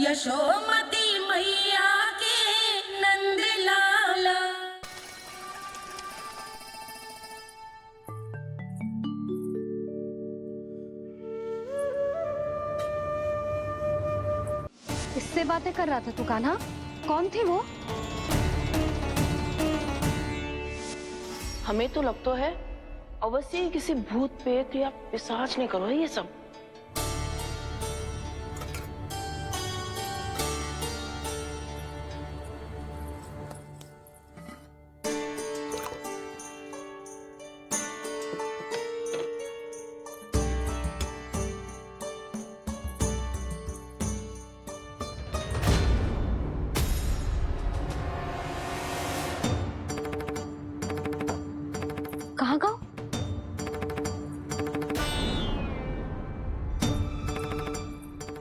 यशोमती मैया के नंद लाला। इससे बातें कर रहा था तू कान्हा? कौन थी वो? हमें तो लगता है अवश्य ही किसी भूत प्रेत या पिशाच ने करो है ये सब। कहाँ गाँव?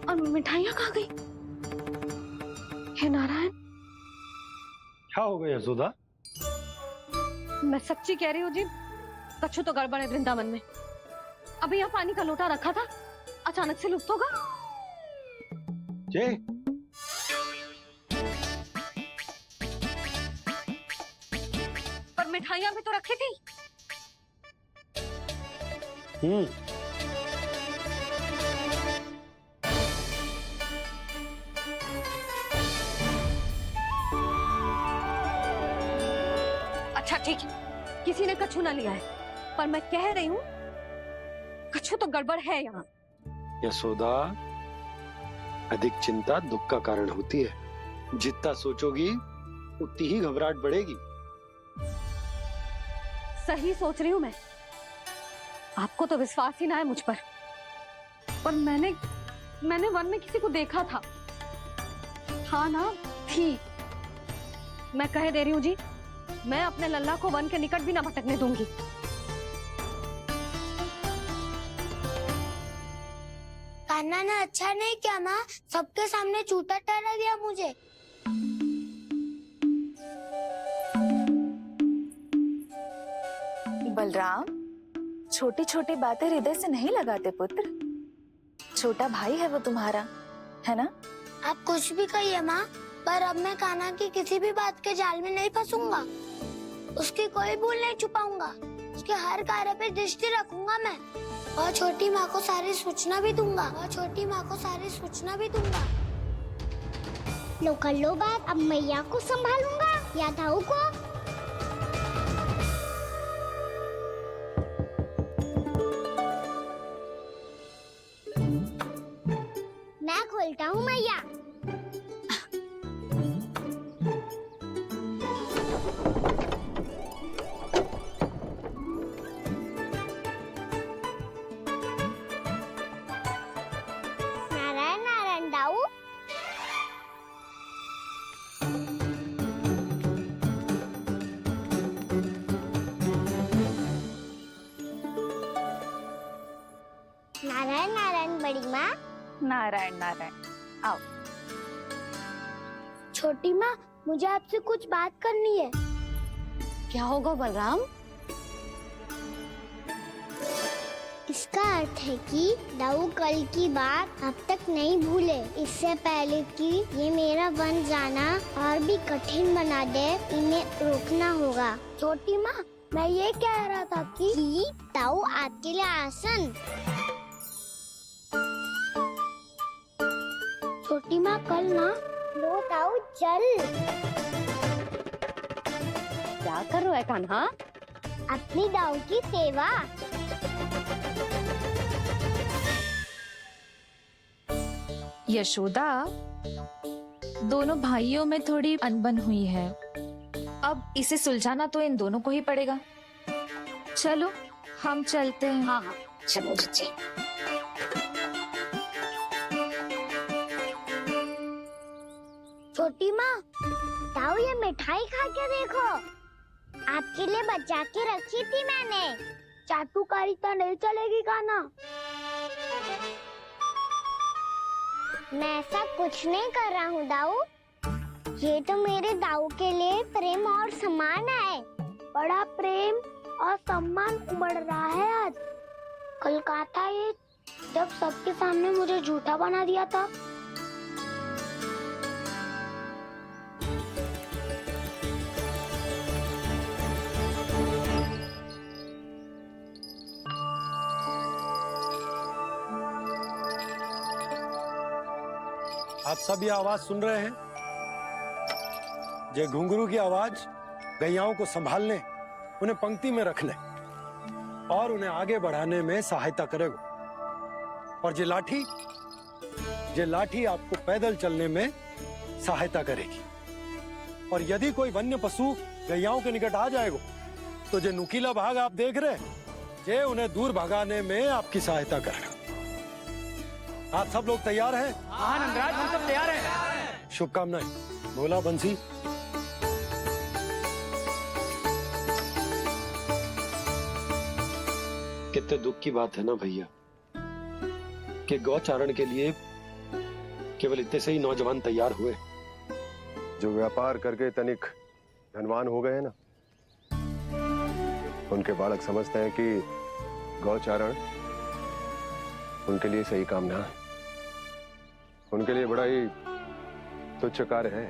और मिठाइयाँ कहाँ गई? हे नारायण, क्या हो गया यशोदा? मैं सच्ची कह रही हूँ जी, कछु तो गड़बड़ है वृंदावन में। अभी यहाँ पानी का लोटा रखा था, अचानक से लुप्त होगा। जय, पर मिठाइयाँ भी तो रखी थी। अच्छा ठीक है, किसी ने कछु ना लिया है, पर मैं कह रही हूँ कछु तो गड़बड़ है यहाँ। यशोदा, अधिक चिंता दुख का कारण होती है। जितना सोचोगी उतनी ही घबराहट बढ़ेगी। सही सोच रही हूँ मैं। आपको तो विश्वास ही ना है मुझ पर मैंने वन में किसी को देखा था। हाँ ना, थी। मैं कह दे रही हूँ जी, मैं अपने लल्ला को वन के निकट भी ना भटकने दूंगी। कान्हा ने अच्छा नहीं किया माँ, सबके सामने चूता ठहरा दिया मुझे। बलराम, छोटी छोटी बातें हृदय से नहीं लगाते पुत्र। छोटा भाई है वो तुम्हारा, है ना? आप कुछ भी कहिए माँ, पर अब मैं कान्हा की किसी भी बात के जाल में नहीं फंसूंगा। उसकी कोई भूल नहीं छुपाऊंगा। उसके हर कार्य पे दृष्टि रखूंगा मैं। और छोटी माँ को सारी सूचना भी दूंगा। लो कर लो बात, अब मैया को संभालूंगा या दाऊ को। मैं खोलता हूँ मैया। नारायण नारायण दाऊ। नारायण नारायण बड़ी माँ। नारायण नारायण, आओ। छोटी माँ, मुझे आपसे कुछ बात करनी है। क्या होगा बलराम? इसका अर्थ है कि दाऊ कल की बात अब तक नहीं भूले। इससे पहले कि ये मेरा वन जाना और भी कठिन बना दे, इन्हें रोकना होगा। छोटी माँ, मैं ये कह रहा था कि दाऊ आपके लिए आसन। छोटी माँ, कल ना लो दाऊ जल। क्या कर रहा है कान्हा? अपनी दाऊ की सेवा। यशोदा, दोनों भाइयों में थोड़ी अनबन हुई है। अब इसे सुलझाना तो इन दोनों को ही पड़ेगा। चलो हम चलते हैं। हाँ हाँ, चलो जी। छोटी माँ, दाऊ ये मिठाई खा के देखो। आपके लिए बचा के रखी थी मैंने। चाटुकारिता नहीं चलेगी कान्हा। मैं ऐसा कुछ नहीं कर रहा हूँ दाऊ। ये तो मेरे दाऊ के लिए प्रेम और सम्मान है। बड़ा प्रेम और सम्मान उमड़ रहा है आज। कल कहा था ये, जब सबके सामने मुझे झूठा बना दिया था। आप सब ये आवाज सुन रहे हैं? ये घुंघरू की आवाज गैयाओं को संभालने, उन्हें पंक्ति में रखने और उन्हें आगे बढ़ाने में सहायता करेगा। और ये लाठी आपको पैदल चलने में सहायता करेगी। और यदि कोई वन्य पशु गैयाओं के निकट आ जाएगा तो जो नुकीला भाग आप देख रहे हैं, ये उन्हें दूर भगाने में आपकी सहायता करेगा। आप सब लोग तैयार हैं? हाँ नंदराज, हम सब तैयार हैं। शुभकामनाएं। बोला बंसी। कितने दुख की बात है ना भैया कि गौचारण के लिए केवल इतने से ही नौजवान तैयार हुए। जो व्यापार करके तनिक धनवान हो गए ना, उनके बालक समझते हैं कि गौचारण उनके लिए सही काम ना है, उनके लिए बड़ा ही तुच्छ कार्य है।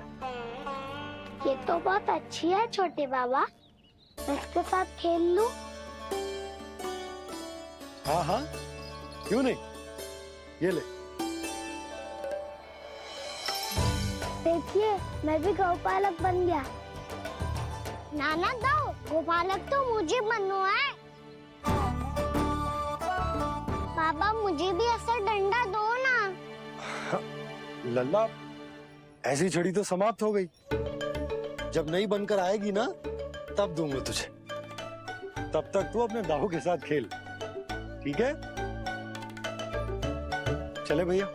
ये तो बहुत अच्छी है छोटे बाबा, मैं इसके साथ खेल लूं? हाँ हाँ, क्यों नहीं, ये ले। देखिए, मैं भी गौपालक बन गया। नाना दो, गोपालक तो मुझे बनना है। पापा मुझे भी ऐसा डंडा दो ना। लल्ला, ऐसी छड़ी तो समाप्त हो गई। जब नई बनकर आएगी ना, तब दूंगा तुझे। तब तक तू अपने दाऊ के साथ खेल, ठीक है? चले भैया।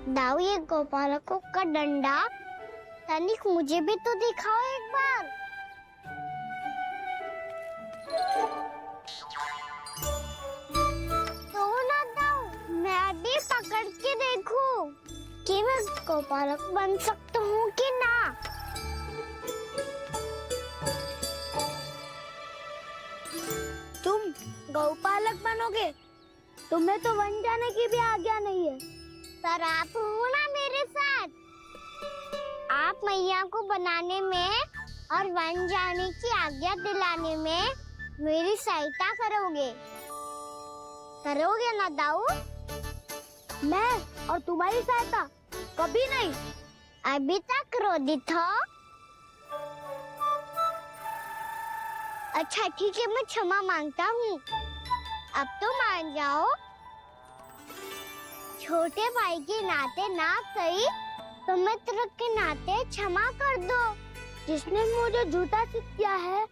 दाऊ, ये गोपालकों का डंडा तनिक मुझे भी तो दिखाओ एक बार। तो ना दाऊ, मैं भी पकड़ के देखूं कि मैं गोपालक बन सकता हूँ कि ना। तुम गौपालक बनोगे? तुम्हें तो वन जाने की भी आज्ञा नहीं है। पर आप हो ना मेरे साथ। आप मैया को बनाने में और वन जाने की आज्ञा दिलाने में मेरी सहायता करोगे ना दाऊ? मैं और तुम्हारी सहायता कभी नहीं। अभी तक क्रोधित हो? अच्छा ठीक है, मैं क्षमा मांगता हूँ। अब तो मान जाओ। छोटे भाई के नाते ना सही तो मित्र के नाते क्षमा कर दो। जिसने मुझे झूठा सिद्ध किया है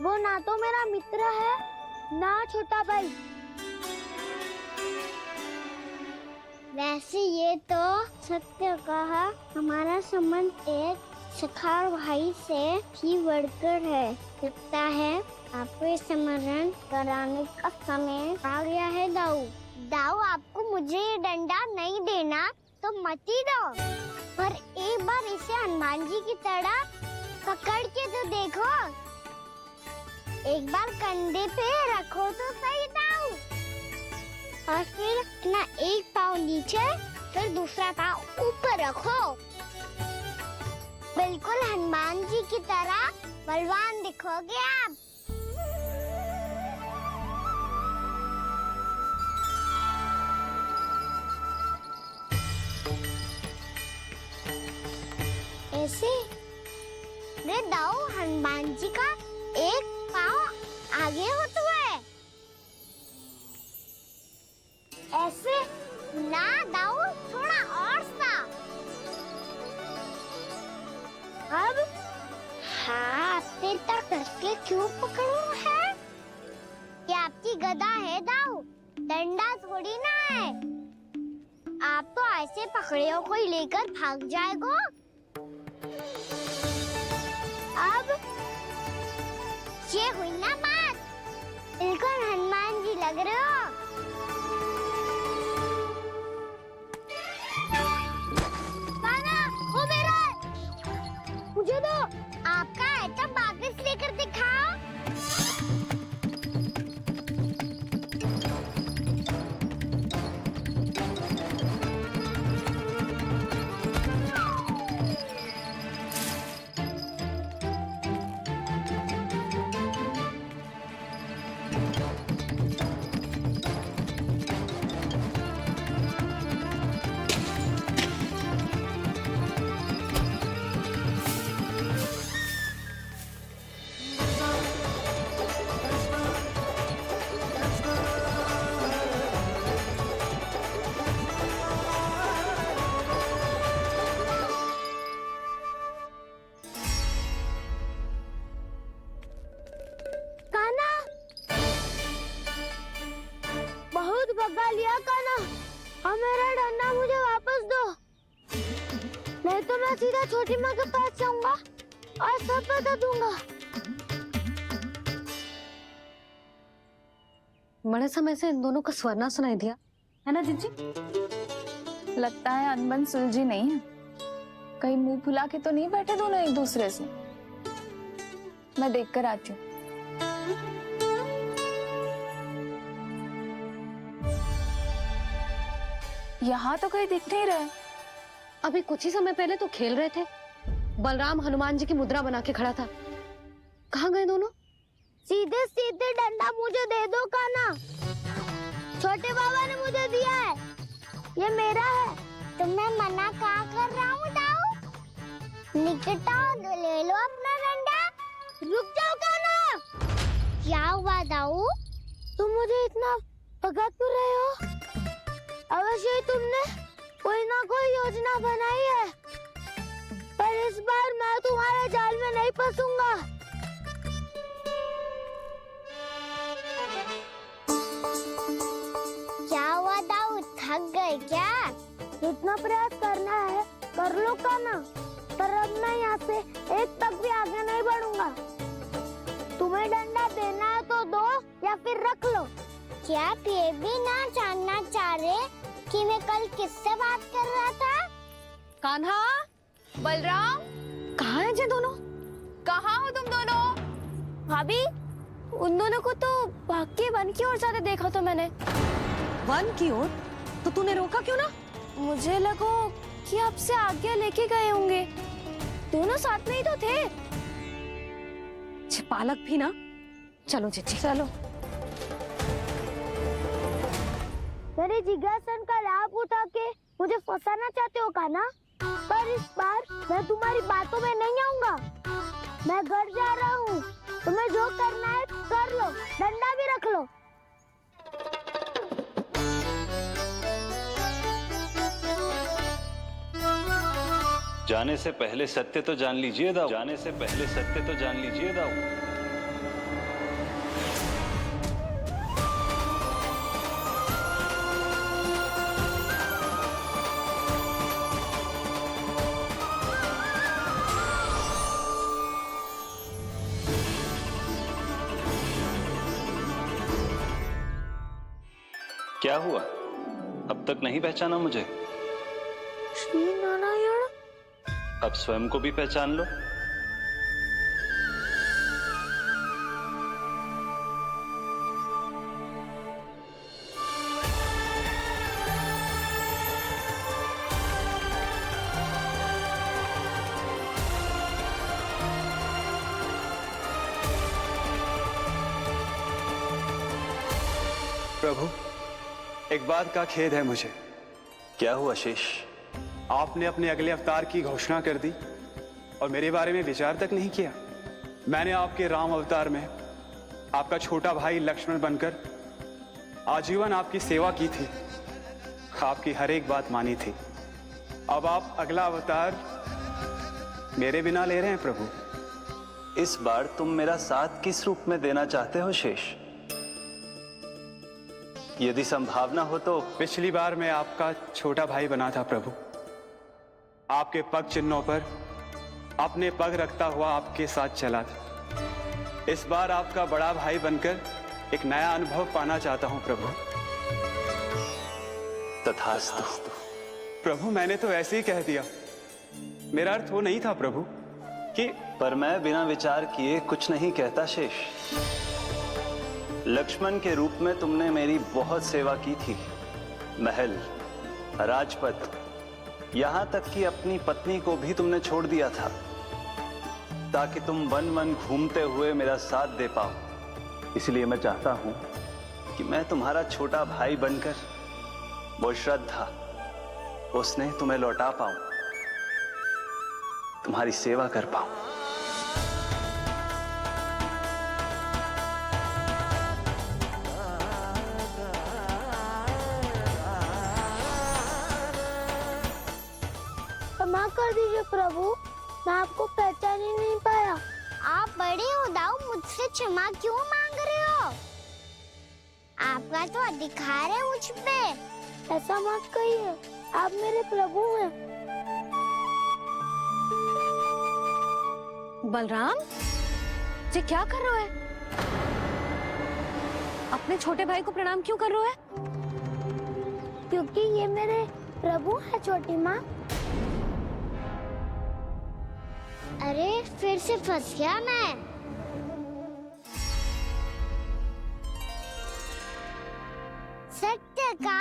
वो ना तो मेरा मित्र है ना छोटा भाई। वैसे ये तो सत्य कहा, हमारा संबंध एक सखार भाई से भी बढ़कर है। लगता है आपको स्मरण कराने का समय आ गया है दाऊ। दाऊ, आपको मुझे ये डंडा नहीं देना तो मत ही दो, पर एक बार इसे हनुमान जी की तरह पकड़ के तो देखो। एक बार कंधे पे रखो तो सही दाऊ, और फिर अपना एक पाँव नीचे फिर दूसरा पाँव ऊपर रखो। बिल्कुल हनुमान जी की तरह बलवान दिखोगे आप। ऐसे रे दाऊ, हनुमान जी का एक पाँव आगे होता है। ऐसे ना दाऊ, थोड़ा और सा। अब हाथ से तक कसके क्यों पकड़ू है? ये आपकी गदा है दाऊ, डंडा थोड़ी ना है। आप तो ऐसे पकड़े हो कोई लेकर भाग जाएगा। अब ये हुई ना बात, बिल्कुल हनुमान जी लग रहे हो। पाना, वो मेरा है। मुझे दो। आपका आइटम वापस लेकर दिखाओ। भगा लिया कान्हा। अब मेरा डंडा मुझे वापस दो, नहीं तो मैं सीधा छोटी माँ के पास जाऊंगा और सब बता दूंगा। बड़े समय से इन दोनों का स्वर ना सुनाई दिया, है ना जीजी? लगता है अनबन सुलझी नहीं है। कहीं मुंह फुला के तो नहीं बैठे दोनों एक दूसरे से। मैं देख कर आती हूँ। यहाँ तो कहीं दिख नहीं रहा। अभी कुछ ही समय पहले तो खेल रहे थे। बलराम हनुमान जी की मुद्रा बना के खड़ा था। कहाँ गए दोनों? सीधे सीधे डंडा मुझे दे दो कान्हा। छोटे बाबा ने मुझे दिया है, ये मेरा है। तो मैं मना कहाँ कर रहा हूँ दाऊ? निकट आओ, ले लो अपना डंडा। रुक जाओ कान्हा। क्या हुआ दाऊ? तुम मुझे इतना भगा क्यों रहे हो? अवश्य ही तुमने कोई ना कोई योजना बनाई है, पर इस बार मैं तुम्हारे जाल में नहीं फंसूंगा। क्या हुआ दाऊ, थक गए क्या? जितना प्रयास करना है कर लो कान्हा, पर अब मैं यहाँ से एक तक भी आगे नहीं बढ़ूंगा। तुम्हें डंडा देना है तो दो या फिर रख लो। क्या आप ये भी ना जानना चाह रहे कि मैं कल किससे बात कर रहा था? कान्हा, बलराम, कहाँ है ये दोनों? कहाँ हो तुम दोनों? भाभी, उन दोनों को तो भाग के वन की ओर जाते देखा तो मैंने। वन की ओर? तो तूने रोका क्यों ना? मुझे लगो कि आपसे आज्ञा लेके गए होंगे। दोनों साथ में ही तो थे। पालक भी ना। चलो जीजी चलो। मेरे जिज्ञासन का लाभ उठा के मुझे फंसाना चाहते हो कान्हा? पर इस बार मैं तुम्हारी बातों में नहीं आऊंगा। मैं घर जा रहा हूँ, तुम्हें जो करना है कर लो, डंडा भी रख लो। जाने से पहले सत्य तो जान लीजिए दाऊ। जाने से पहले सत्य तो जान लीजिए दाऊ। क्या हुआ? अब तक नहीं पहचाना मुझे? श्री नारायण। अब स्वयं को भी पहचान लो। प्रभु, एक बात का खेद है मुझे। क्या हुआ शेष? आपने अपने अगले अवतार की घोषणा कर दी और मेरे बारे में विचार तक नहीं किया। मैंने आपके राम अवतार में आपका छोटा भाई लक्ष्मण बनकर आजीवन आपकी सेवा की थी, आपकी हर एक बात मानी थी। अब आप अगला अवतार मेरे बिना ले रहे हैं प्रभु। इस बार तुम मेरा साथ किस रूप में देना चाहते हो शेष? यदि संभावना हो तो। पिछली बार मैं आपका छोटा भाई बना था प्रभु। आपके पग चिन्हों पर अपने पग रखता हुआ आपके साथ चला था। इस बार आपका बड़ा भाई बनकर एक नया अनुभव पाना चाहता हूं प्रभु। तथास्तु। प्रभु, मैंने तो ऐसे ही कह दिया, मेरा अर्थ वो नहीं था प्रभु कि। पर मैं बिना विचार किए कुछ नहीं कहता शेष। लक्ष्मण के रूप में तुमने मेरी बहुत सेवा की थी। महल, राजपथ, यहां तक कि अपनी पत्नी को भी तुमने छोड़ दिया था ताकि तुम वन वन घूमते हुए मेरा साथ दे पाओ। इसलिए मैं चाहता हूं कि मैं तुम्हारा छोटा भाई बनकर वो श्रद्धा, वो स्नेह तुम्हें लौटा पाऊं, तुम्हारी सेवा कर पाऊं। क्षमा कर दीजिए प्रभु, मैं आपको पहचान ही नहीं पाया। आप बड़े हो दाऊ, मुझसे क्षमा क्यों मांग रहे हो? आप आपका तो अधिकार है मुझ पे। ऐसा मत कहिए, आप मेरे प्रभु हैं। बलराम, ये क्या कर रहा है? अपने छोटे भाई को प्रणाम क्यों कर रहा है? क्योंकि ये मेरे प्रभु है छोटी माँ। अरे फिर से फंस गया मैं। सत्य का,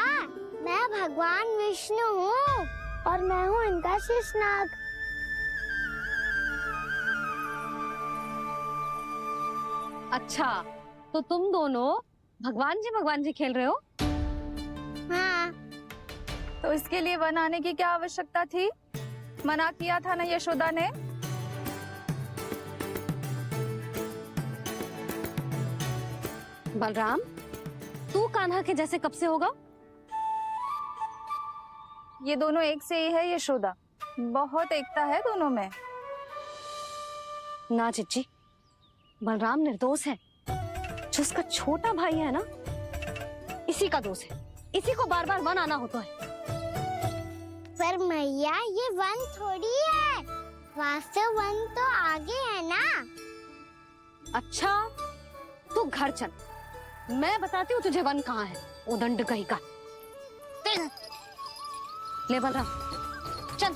मैं भगवान विष्णु हूँ और मैं हूँ इनका शेषनाग। अच्छा, तो तुम दोनों भगवान जी खेल रहे हो? हाँ। तो इसके लिए वन आने की क्या आवश्यकता थी? मना किया था ना यशोदा ने। बलराम, तू कान्हा के जैसे कब से होगा? ये दोनों एक से ही है यशोदा, बहुत एकता है दोनों में। ना चिच्ची, बलराम निर्दोष है। जो उसका छोटा भाई है ना, इसी का दोष है। इसी को बार बार वन आना होता है। पर मैया, ये वन थोड़ी है, वास्तव वन तो आगे है ना। अच्छा, तू घर चल, मैं बताती हूँ तुझे वन कहाँ है। उदंड कहीं का। ले बलराम, चल।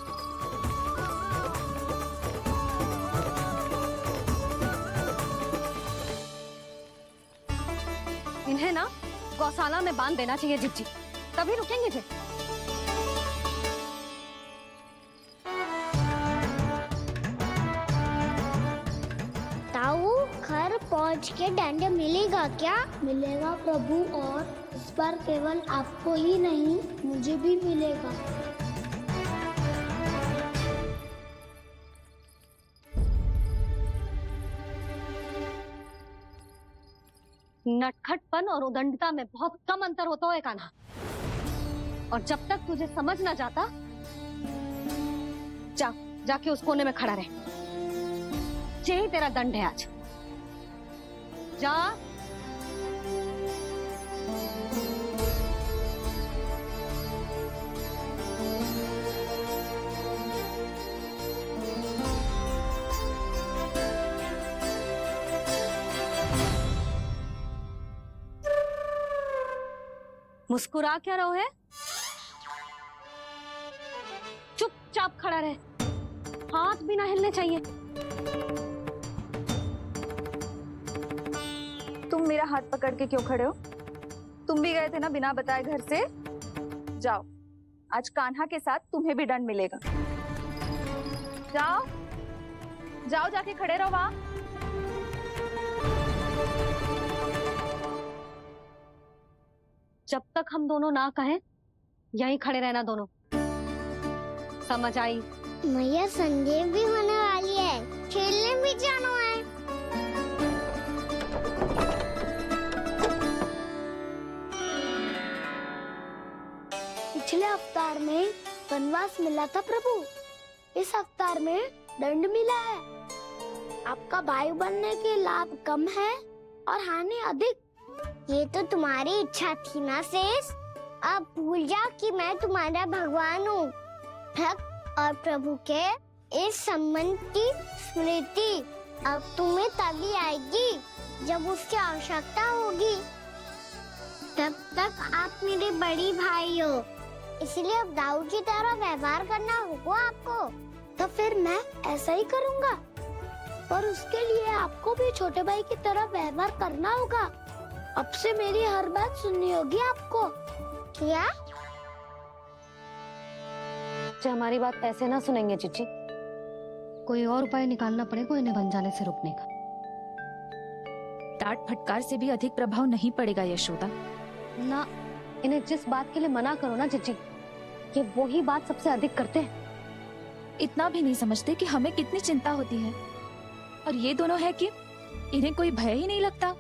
इन्हें ना गौशाला में बांध देना चाहिए जिज्जी, तभी रुकेंगे जे। ताऊ, घर पहुँच के दंड मिलेगा क्या? मिलेगा प्रभु, और इस बार केवल आपको ही नहीं, मुझे भी मिलेगा। नटखटपन और उदंडता में बहुत कम अंतर होता है कान्हा, और जब तक तुझे समझ ना जाता, जाके उस कोने में खड़ा रहे। यही तेरा दंड है आज। जा। मुस्कुरा क्या रहो है? चुपचाप खड़ा रहे, हाथ भी ना हिलने चाहिए। तुम मेरा हाथ पकड़ के क्यों खड़े हो? तुम भी गए थे ना बिना बताए घर से। जाओ, आज कान्हा के साथ तुम्हें भी दंड मिलेगा। जाओ जाओ, जाके खड़े रहो वहां। जब तक हम दोनों ना कहें, यहीं खड़े रहना दोनों। समझ आई? मैया, संडे भी होने वाली है, खेलने भी जाना है। पिछले अवतार में वनवास मिला था प्रभु, इस अवतार में दंड मिला है। आपका भाई बनने के लाभ कम है और हानि अधिक। ये तो तुम्हारी इच्छा थी ना शेष। अब भूल जाओ कि मैं तुम्हारा भगवान हूँ। भक्त और प्रभु के इस संबंध की स्मृति अब तुम्हें तभी आएगी जब उसकी आवश्यकता होगी। तब तक आप मेरे बड़ी भाई हो, इसलिए अब दाऊ की तरह व्यवहार करना होगा आपको। तो फिर मैं ऐसा ही करूँगा, पर उसके लिए आपको भी छोटे भाई की तरह व्यवहार करना होगा। अब से मेरी हर बात सुननी होगी आपको। क्या? जो हमारी बात ऐसे ना सुनेंगे चिच्ची, कोई और उपाय निकालना पड़ेगा इन्हें बन जाने से रुकने का। डांट फटकार से भी अधिक प्रभाव नहीं पड़ेगा यशोदा। ना, इन्हें जिस बात के लिए मना करो ना चिच्ची, ये वही बात सबसे अधिक करते हैं। इतना भी नहीं समझते कि हमें कितनी चिंता होती है, और ये दोनों है कि इन्हें कोई भय ही नहीं लगता।